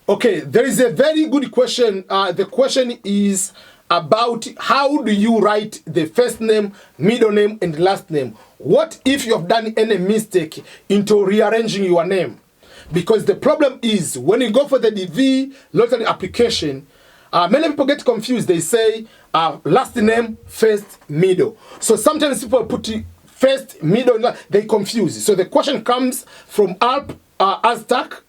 Okay, there is a very good question. The question is about how do you write the first name, middle name, and last name? What if you have done any mistake into rearranging your name? Because the problem is when you go for the DV lottery application, many people get confused. They say last name, first, middle. So sometimes people put first, middle, they confuse. So the question comes from Alp Oztak.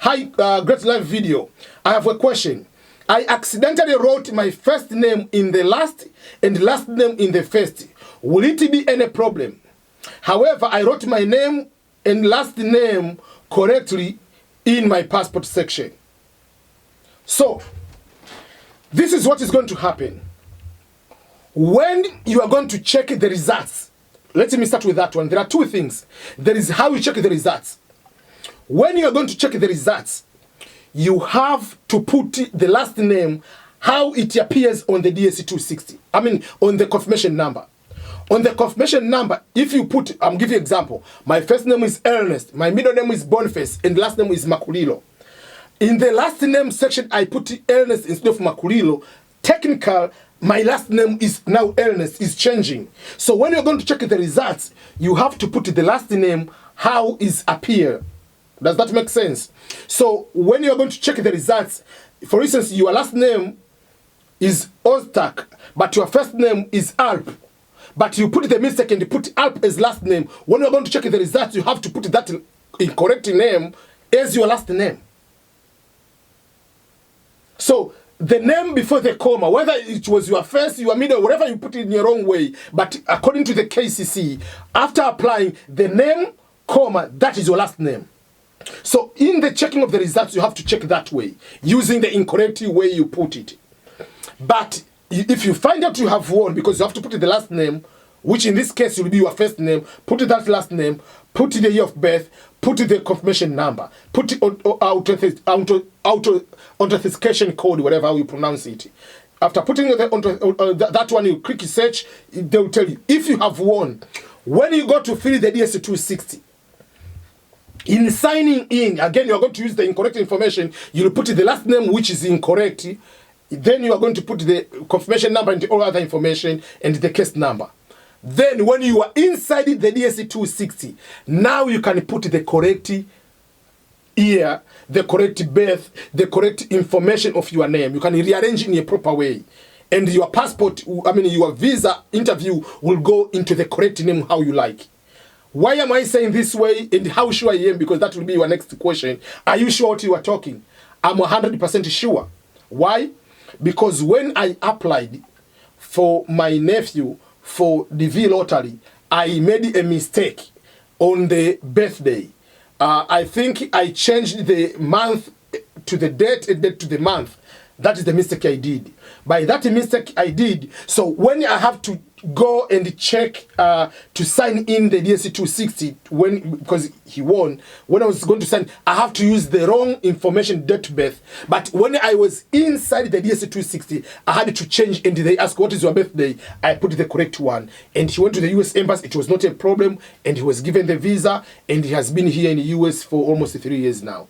Hi, Great Live Video. I have a question. I accidentally wrote my first name in the last and last name in the first. Will it be any problem? However, I wrote my name and last name correctly in my passport section. So, this is what is going to happen. When you are going to check the results, let me start with that one. There are two things. There is how you check the results. When you are going to check the results, you have to put the last name how it appears on the DSC-260. I mean, on the confirmation number. On the confirmation number, if you put, I'm giving you an example. My first name is Ernest, my middle name is Boniface, and last name is Makulilo. In the last name section, I put Ernest instead of Makulilo. Technical, my last name is now Ernest, is changing. So when you're going to check the results, you have to put the last name how is appear. Does that make sense? So when you're going to check the results, for instance, your last name is Oztak, but your first name is Alp. But you put the mistake and you put Alp as last name. When you're going to check the results, you have to put that incorrect name as your last name. So the name before the comma, whether it was your first, your middle, whatever you put it in your own way, but according to the KCC, after applying the name, comma, that is your last name. So in the checking of the results, you have to check that way, using the incorrect way you put it. But if you find out you have won, because you have to put the last name, which in this case will be your first name, put that last name, put the year of birth, put the confirmation number, put the authentication code, whatever you pronounce it. After putting that one, you click search, they will tell you if you have won. When you go to fill the DSC-260, in signing in, again, you are going to use the incorrect information. You will put the last name, which is incorrect. Then you are going to put the confirmation number and all other information and the case number. Then when you are inside the DSC-260, now you can put the correct year, the correct birth, the correct information of your name. You can rearrange in a proper way. And your passport, I mean your visa interview will go into the correct name how you like. Why am I saying this way and how sure I am? Because that will be your next question. Are you sure what you are talking? I'm 100% sure. Why? Because when I applied for my nephew for DV lottery, I made a mistake on the birthday. I think I changed the month to the date and date to the month. That is the mistake I did. By that mistake I did, so when I have to go and check to sign in the DSC-260 because he won, when I was going to sign, I have to use the wrong information, date of birth. But when I was inside the DSC-260, I had to change, and they asked, what is your birthday? I put the correct one. And he went to the US Embassy. It was not a problem, and he was given the visa, and he has been here in the US for almost 3 years now.